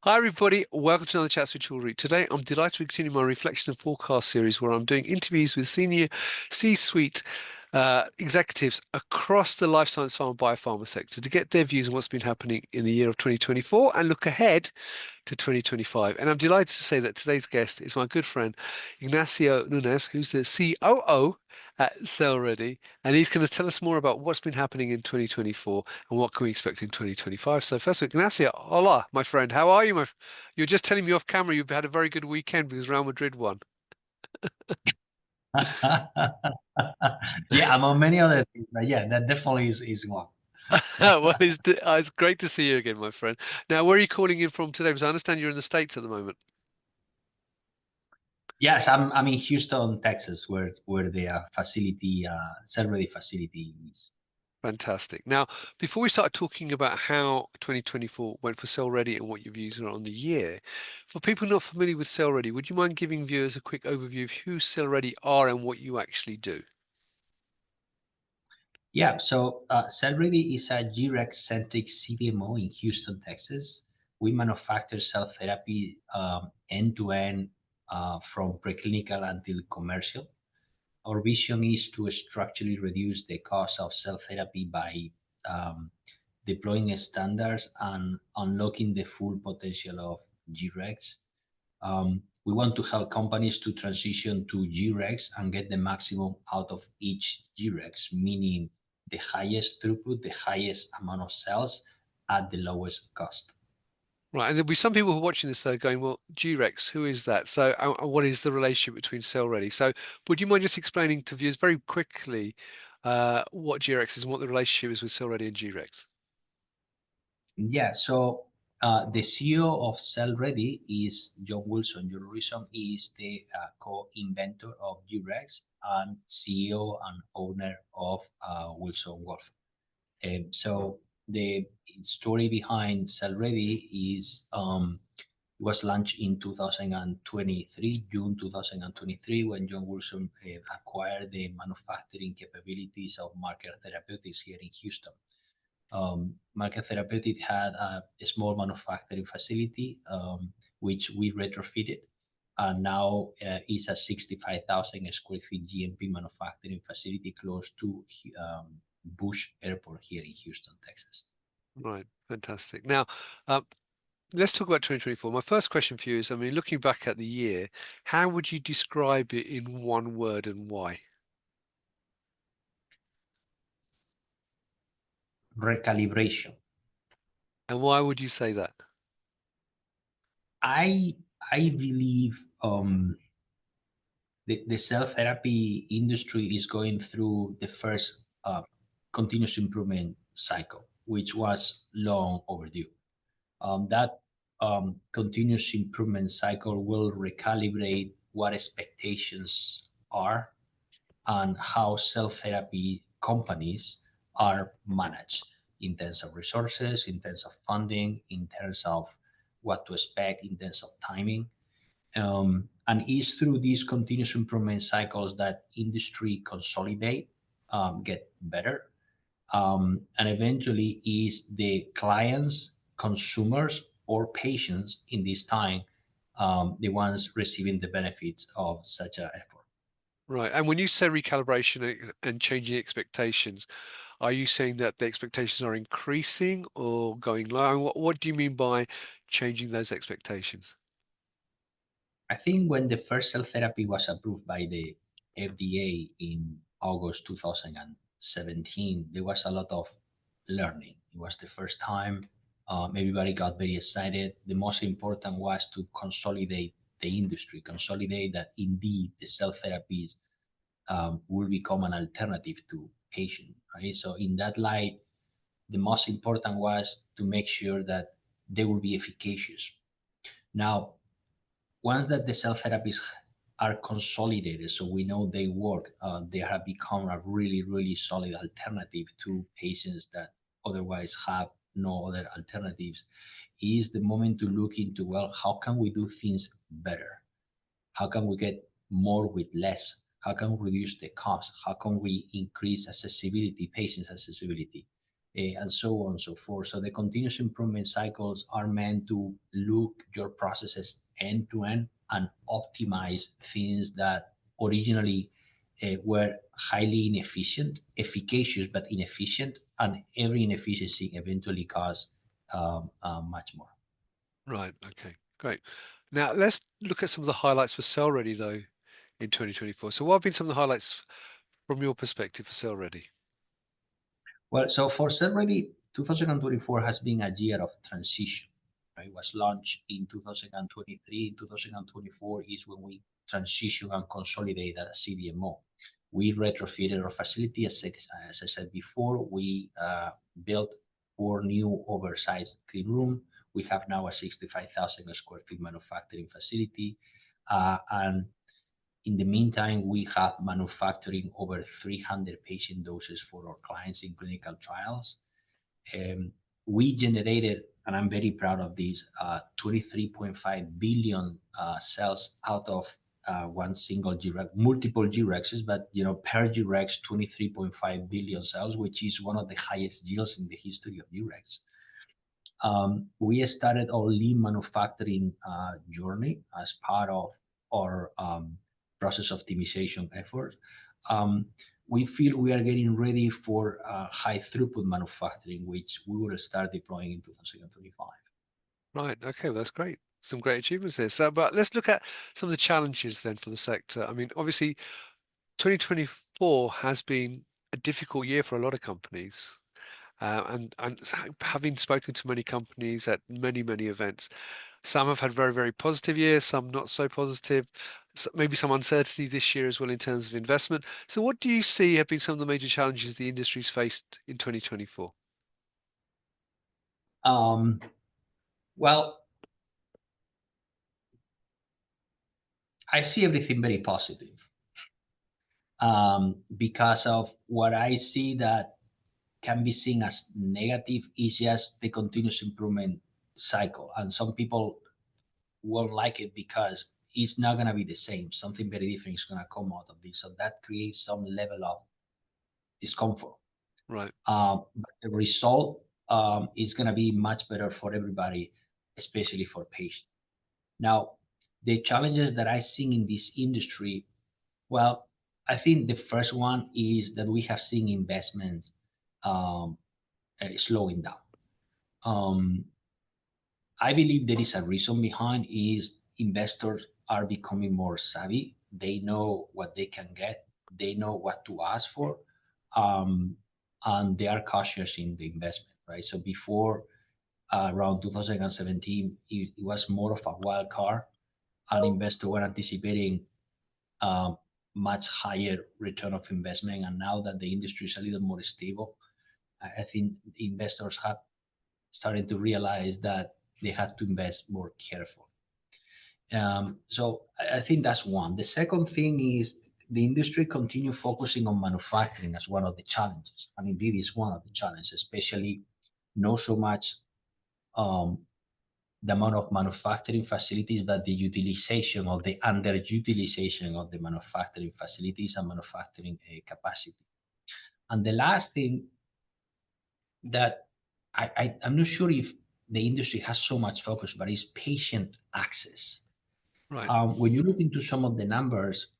Hi everybody, welcome to another Chats with CellReady. Today I'm delighted to continue my reflection and forecast series where I'm doing interviews with senior C-suite executives across the life science pharma biopharma sector to get their views on what's been happening in the year of 2024 and look ahead to 2025. And I'm delighted to say that today's guest is my good friend Ignacio Núñez, who's the COO at CellReady, and he's going to tell us more about what's been happening in 2024 and what can we expect in 2025. So first of all, Ignacio, hola, my friend. How are you? You're just telling me off camera you've had a very good weekend because Real Madrid won. Yeah, among many other things, but yeah, that definitely is one. Well, it's great to see you again, my friend. Now, where are you calling in from today? Because I understand you're in the States at the moment. Yes, I'm in Houston, Texas, where the facility, CellReady facility is. Fantastic. Now, before we start talking about how 2024 went for CellReady and what your views are on the year, for people not familiar with CellReady, would you mind giving viewers a quick overview of who CellReady are and what you actually do? Yeah, so CellReady is a G-Rex-centric CDMO in Houston, Texas. We manufacture cell therapy end-to-end from preclinical until commercial. Our vision is to structurally reduce the cost of cell therapy by um, deploying standards and unlocking the full potential of G-Rex. We want to help companies to transition to G-Rex and get the maximum out of each G-Rex, meaning the highest throughput, the highest amount of cells at the lowest cost. Right, and there'll be some people who are watching this though going, well, G-Rex, who is that? So, what is the relationship between CellReady? So, would you mind just explaining to viewers very quickly what G-Rex is and what the relationship is with CellReady and G-Rex? Yeah, so the CEO of CellReady is John Wilson. John Wilson is the co-inventor of G-Rex and CEO and owner of Wilson Wolf. So the story behind CellReady is was launched in 2023, June 2023, when John Wilson acquired the manufacturing capabilities of Marker Therapeutics here in Houston. Market Therapeutic had a small manufacturing facility, which we retrofitted, and now is a 65,000 square feet GMP manufacturing facility close to Bush Airport here in Houston, Texas. Right, fantastic. Now, let's talk about 2024. My first question for you is, I mean, looking back at the year, how would you describe it in one word and why? Recalibration. And why would you say that? I I believe the cell therapy industry is going through the first continuous improvement cycle, which was long overdue. That continuous improvement cycle will recalibrate what expectations are and how cell therapy companies are managed in terms of resources, in terms of funding, in terms of what to expect, in terms of timing. And it's through these continuous improvement cycles that industry consolidate, get better, and eventually is the clients, consumers, or patients in this time, the ones receiving the benefits of such an effort. Right. And when you say recalibration and changing expectations, are you saying that the expectations are increasing or going low? And what do you mean by changing those expectations? I think when the first cell therapy was approved by the FDA in August 2017, there was a lot of learning. It was the first time everybody got very excited. The most important was to consolidate the industry, consolidate that indeed the cell therapies will become an alternative to patient, right? So in that light, the most important was to make sure that they will be efficacious. Now, once that the cell therapies are consolidated, so we know they work, they have become a really, really solid alternative to patients that otherwise have no other alternatives, is the moment to look into, well, how can we do things better? How can we get more with less? How can we reduce the cost? How can we increase accessibility, patients' accessibility? and so on and so forth. So the continuous improvement cycles are meant to look your processes end to end and optimize things that originally were highly inefficient, efficacious but inefficient, and every inefficiency eventually costs much more. Right. Okay. Great. Now let's look at some of the highlights for CellReady though in 2024. So what have been some of the highlights from your perspective for CellReady? Well, so for CellReady, 2024 has been a year of transition. Right? It was launched in 2023. In 2024 is when we transition and consolidate as a CDMO. We retrofitted our facility, as I said before. We built 4 new oversized clean room. We have now a 65,000 square feet manufacturing facility, and in the meantime, we have manufacturing over 300 patient doses for our clients in clinical trials. We generated, and I'm very proud of this, 23.5 billion cells out of one single G-Rex, multiple G-Rexes, but per G-Rex, 23.5 billion cells, which is one of the highest yields in the history of G-Rex. We started our lean manufacturing journey as part of our process optimization effort. We feel we are getting ready for high throughput manufacturing, which we will start deploying in 2025. Right. Okay. Well, that's great. Some great achievements there. So, but let's look at some of the challenges then for the sector. I mean, obviously, 2024 has been a difficult year for a lot of companies. And having spoken to many companies at many events, some have had very positive years, some not so positive, maybe some uncertainty this year as well in terms of investment. So what do you see have been some of the major challenges the industry's faced in 2024? Well, I see everything very positive because of what I see that can be seen as negative is just the continuous improvement cycle. And some people won't like it because it's not going to be the same. Something very different is going to come out of this. So that creates some level of discomfort. Right. But the result is going to be much better for everybody, especially for patients. Now, the challenges that I see in this industry, well, I think the first one is that we have seen investments slowing down. I believe there is a reason behind is investors are becoming more savvy. They know what they can get. They know what to ask for, and they are cautious in the investment, right? So before around 2017, it was more of a wild card. An investor were anticipating much higher return of investment, and now that the industry is a little more stable, I think investors have started to realize that they had to invest more carefully. So I think that's one. The second thing is the industry continue focusing on manufacturing as one of the challenges. And indeed is one of the challenges, especially not so much the amount of manufacturing facilities, but the utilization or the underutilization of the manufacturing facilities and manufacturing capacity. And the last thing that I'm not sure if the industry has so much focus, but it's patient access. Right. When you look into some of the numbers,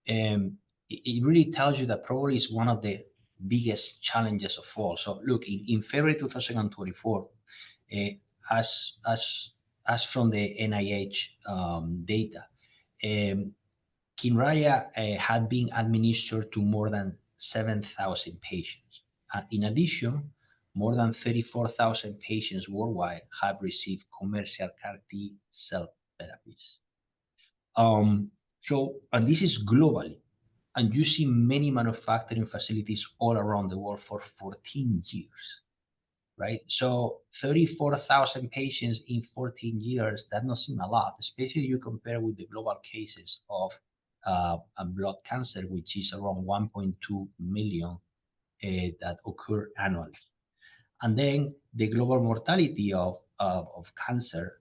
it really tells you that probably is one of the biggest challenges of all. So look, in February 2024, as from the NIH data, Kymriah had been administered to more than 7,000 patients. In addition, more than 34,000 patients worldwide have received commercial CAR T cell therapies. And this is globally. And you see many manufacturing facilities all around the world for 14 years, right? So 34,000 patients in 14 years, that doesn't seem a lot, especially you compare with the global cases of blood cancer, which is around 1.2 million that occur annually. And then the global mortality of cancer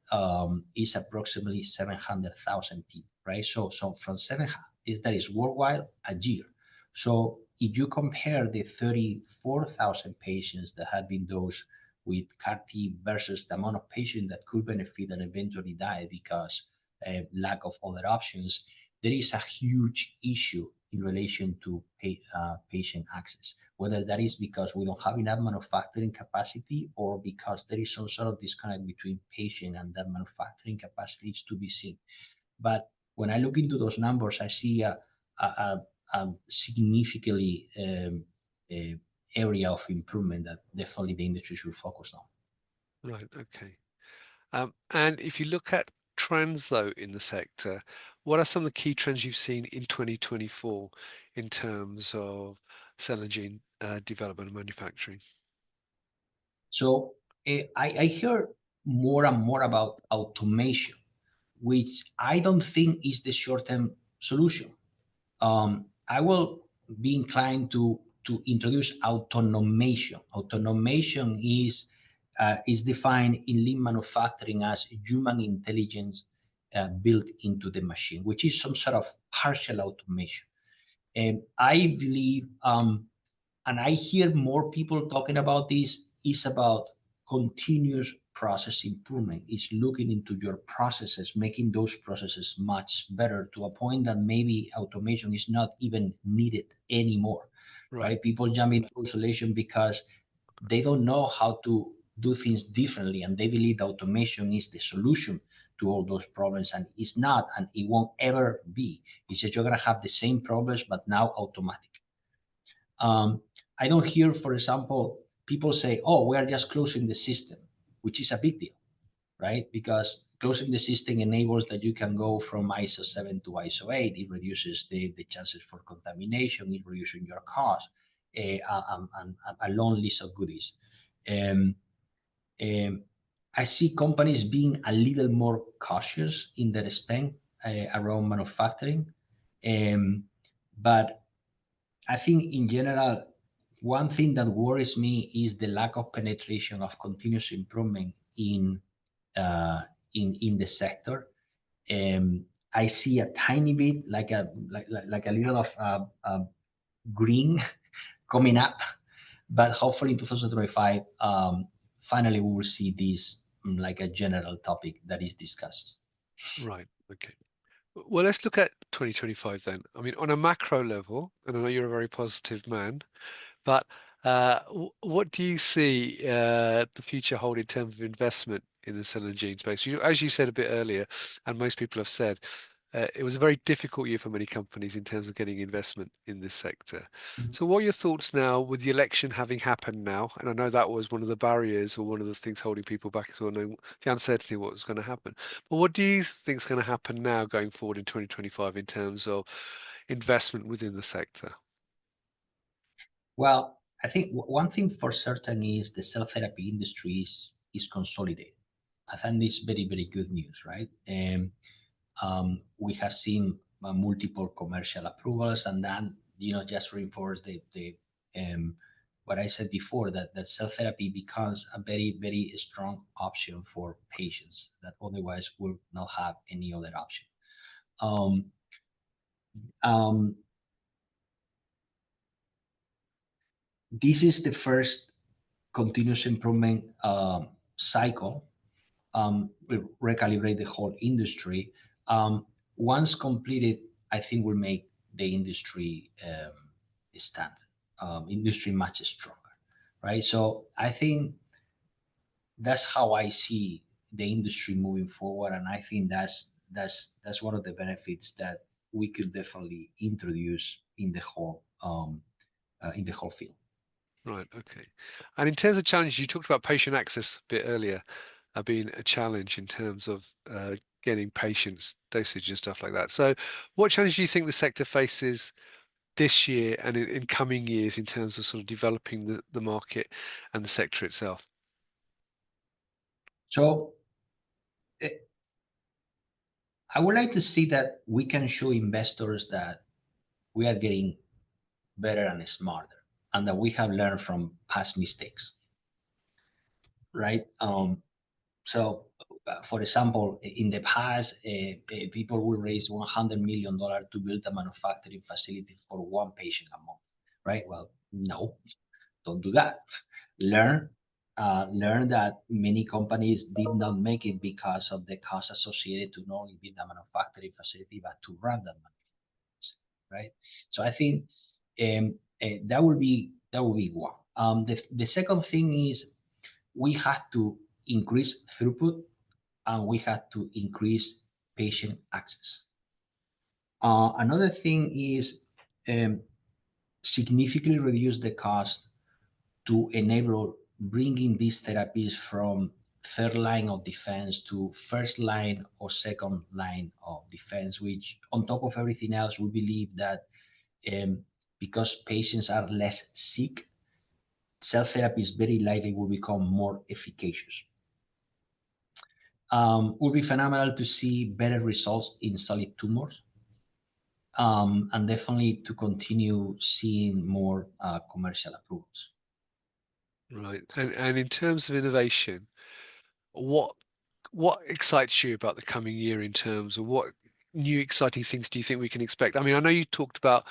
is approximately 700,000 people, right? So from 700, that is worldwide a year. So if you compare the 34,000 patients that had been dosed with CAR-T versus the amount of patients that could benefit and eventually die because lack of other options, there is a huge issue in relation to patient access, whether that is because we don't have enough manufacturing capacity or because there is some sort of disconnect between patient and that manufacturing capacity is to be seen. But when I look into those numbers, I see a significantly area of improvement that definitely the industry should focus on. Right. Okay. And if you look at trends, though, in the sector, what are some of the key trends you've seen in 2024 in terms of cell and gene development and manufacturing? So I hear more and more about automation, which I don't think is the short-term solution. I will be inclined to introduce automation. Automation is defined in lean manufacturing as human intelligence built into the machine, which is some sort of partial automation. And I believe, and I hear more people talking about this, is about continuous process improvement. It's looking into your processes, making those processes much better to a point that maybe automation is not even needed anymore, right? People jump into automation because they don't know how to do things differently, and they believe that automation is the solution to all those problems, and it's not, and it won't ever be. It's just you're gonna have the same problems, but now automatic. I don't hear, for example, people say, oh, we are just closing the system, which is a big deal, right? Because closing the system enables that you can go from ISO 7 to ISO 8. It reduces the chances for contamination. It reduces your cost, and a long list of goodies. I see companies being a little more cautious in their spend around manufacturing. But I think in general, one thing that worries me is the lack of penetration of continuous improvement in the sector. I see a tiny bit like a little of green coming up, but hopefully in 2025, finally we will see this like a general topic that is discussed. Right. Okay. Well, let's look at 2025 then. I mean, on a macro level, and I know you're a very positive man, but what do you see the future hold in terms of investment in the cell and gene space? As you said a bit earlier, and most people have said, it was a very difficult year for many companies in terms of getting investment in this sector. So what are your thoughts now with the election having happened now? And I know that was one of the barriers or one of the things holding people back as well, knowing the uncertainty of what was going to happen. But what do you think is going to happen now going forward in 2025 in terms of investment within the sector? Well, I think one thing for certain is the cell therapy industry is consolidated. I think this very, very good news, right? And we have seen multiple commercial approvals, and then just reinforce the what I said before, that cell therapy becomes a very, very strong option for patients that otherwise will not have any other option. This is the first continuous improvement cycle. Recalibrate the whole industry. Once completed, I think will make the industry stand, industry much stronger, right? So I think that's how I see the industry moving forward, and I think that's one of the benefits that we could definitely introduce in the whole field. Right. Okay. And in terms of challenges, you talked about patient access a bit earlier, being a challenge in terms of getting patients dosage and stuff like that. So what challenge do you think the sector faces this year and in coming years in terms of sort of developing the market and the sector itself? So I would like to see that we can show investors that we are getting better and smarter, and that we have learned from past mistakes, right? So, for example, in the past, people will raise $100 million to build a manufacturing facility for one patient a month. right? Well, no, don't do that. Learn that many companies did not make it because of the cost associated to not only build a manufacturing facility, but to run that manufacturing facility, right? So I think that would be one. The second thing is we have to increase throughput and we have to increase patient access. Another thing is um, significantly reduce the cost to enable bringing these therapies from third line of defense to first line or second line of defense, which on top of everything else, we believe that because patients are less sick, cell therapy is very likely will become more efficacious. Would be phenomenal to see better results in solid tumors, and definitely to continue seeing more commercial approvals. Right. And in terms of innovation, what excites you about the coming year in terms of what new exciting things do you think we can expect? I mean, I know you talked about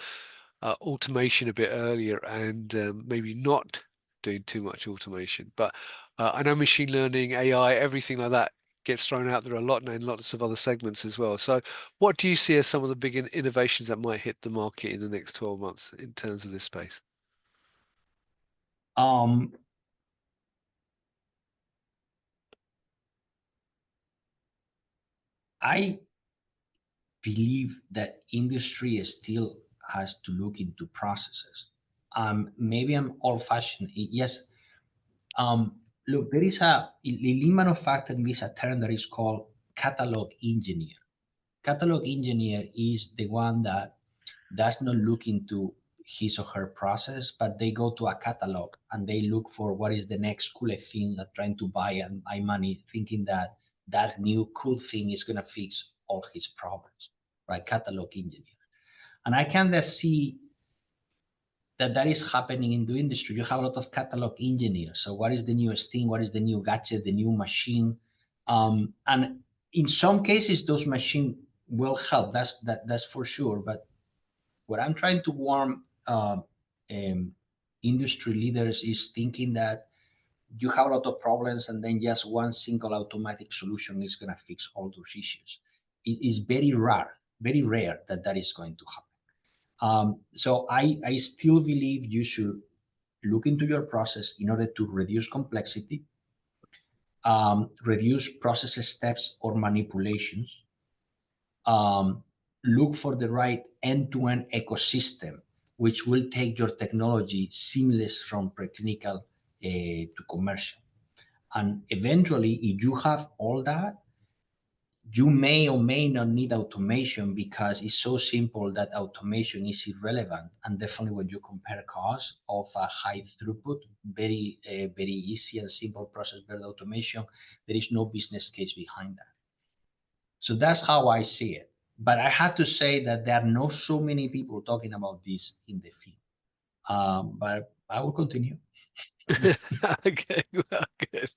automation a bit earlier and maybe not doing too much automation, but I know machine learning, AI, everything like that gets thrown out there a lot now in lots of other segments as well. So what do you see as some of the big innovations that might hit the market in the next 12 months in terms of this space? Um, I believe that industry still has to look into processes. Maybe I'm old-fashioned. Yes. Look, there is in lean manufacturing, there's a term that is called catalog engineer. Catalog engineer is the one that does not look into his or her process, but they go to a catalog and they look for what is the next coolest thing that trying to buy and buy money, thinking that that new cool thing is going to fix all his problems, right? Catalog engineer. And I kind of see that is happening in the industry. You have a lot of catalog engineers. So what is the newest thing? What is the new gadget, the new machine? And in some cases, those machines will help. That's for sure. But what I'm trying to warn industry leaders is thinking that you have a lot of problems and then just one single automatic solution is going to fix all those issues. It is very rare that that is going to happen. So I still believe you should look into your process in order to reduce complexity, reduce process steps or manipulations, look for the right end-to-end ecosystem, which will take your technology seamless from preclinical to commercial. And eventually, if you have all that, you may or may not need automation because it's so simple that automation is irrelevant. And definitely when you compare costs of a high throughput, very easy and simple process, better automation, there is no business case behind that. So that's how I see it. But I have to say that there are not so many people talking about this in the field. But I will continue. Okay, well, good.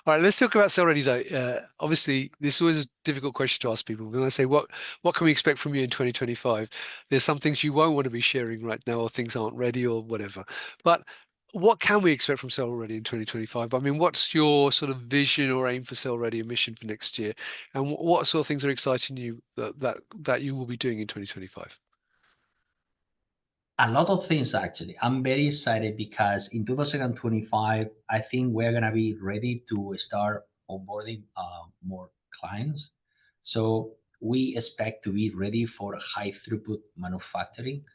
All right, let's talk about CellReady though. Obviously, this is always a difficult question to ask people. When I say what can we expect from you in 2025? There's some things you won't want to be sharing right now, or things aren't ready, or whatever. But what can we expect from CellReady in 2025? I mean, what's your sort of vision or aim for CellReady and mission for next year? And what sort of things are exciting you that you will be doing in 2025? A lot of things, actually. I'm very excited because in 2025, I think we're going to be ready to start onboarding more clients. So we expect to be ready for high throughput manufacturing.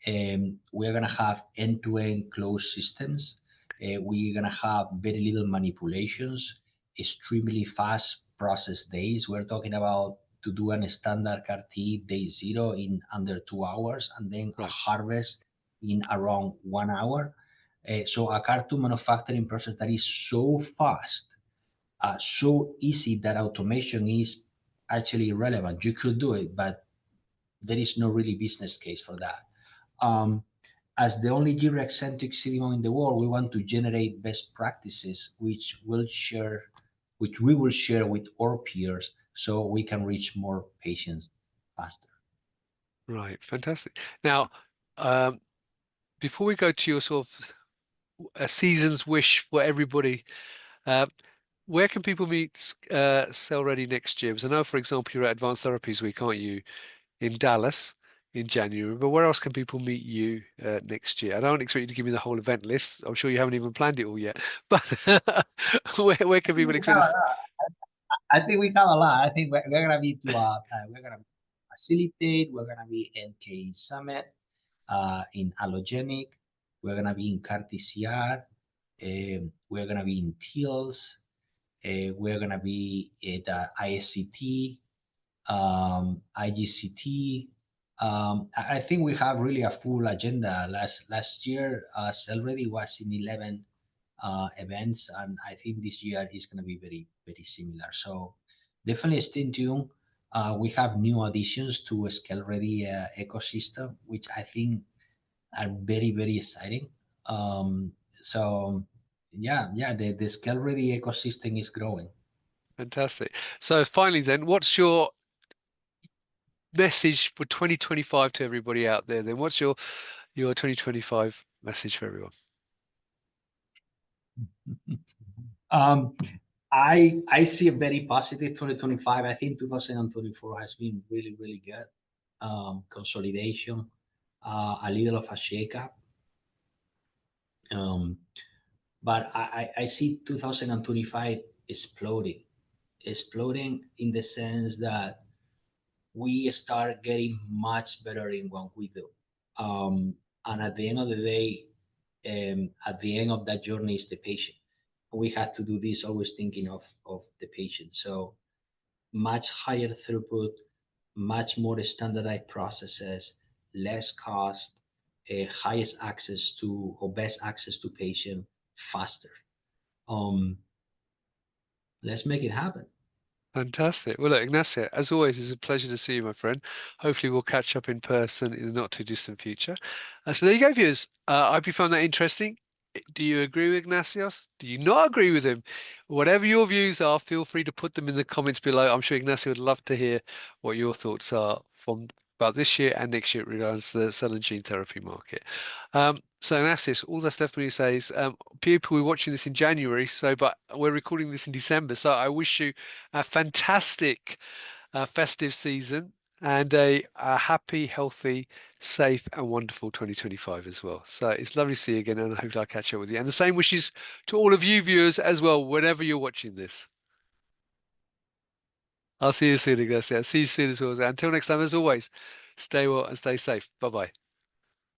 We're going to have end-to-end closed systems. We're going to have very little manipulations, extremely fast process days. We're talking about to do a standard CAR-T day 0 in under 2 hours and then a Right. harvest in around 1 hour. So a CAR-T manufacturing process that is so fast, so easy that automation is actually irrelevant. You could do it, but there is no really business case for that. As the only Jira-centric CDMO in the world, we want to generate best practices, which we will share with our peers, so we can reach more patients faster. Right, fantastic. Now, um, before we go to your sort of a season's wish for everybody, uh, where can people meet CellReady next year? Because I know, for example, you're at Advanced Therapies Week, aren't you, in Dallas in January? But where else can people meet you next year? I don't expect you to give me the whole event list. I'm sure you haven't even planned it all yet. But where can people expect us? I think we have a lot. I think we're gonna be we're gonna facilitate. We're gonna be NK Summit in allogenic. We're gonna be in CAR TCR. We're gonna be in TILS. We're gonna be at ISCT, IGCT. I think we have really a full agenda. Last year, CellReady was in 11 events, and I think this year is going to be very similar. So definitely stay tuned. We have new additions to a ScaleReady ecosystem, which I think are very exciting. So the ScaleReady ecosystem is growing. Fantastic. So finally, then, what's your message for 2025 to everybody out there? Then, what's your 2025 message for everyone? Um, I see a very positive 2025. I think 2024 has been really good. Consolidation, a little of a shakeup. But I see 2025 exploding in the sense that we start getting much better in what we do. And at the end of the day, at the end of that journey is the patient. We have to do this always thinking of the patient. So much higher throughput, much more standardized processes, less cost, highest access to or best access to patient faster. Let's make it happen. Fantastic. Well, look, Ignacio, as always, it's a pleasure to see you, my friend. Hopefully, we'll catch up in person in the not too distant future. So there you go, viewers. I hope you found that interesting. Do you agree with Ignacios? Do you not agree with him? Whatever your views are, feel free to put them in the comments below. I'm sure Ignacio would love to hear what your thoughts are from about this year and next year regards to the cell and gene therapy market. So Ignacios, all that's left for me to say is people are watching this in January, but we're recording this in December. So I wish you a fantastic festive season and a happy, healthy, safe, and wonderful 2025 as well. So it's lovely to see you again, and I hope I'll catch up with you. And the same wishes to all of you viewers as well, whenever you're watching this. I'll see you soon, Ignacio. See you soon as well. Until next time, as always, stay well and stay safe. Bye bye.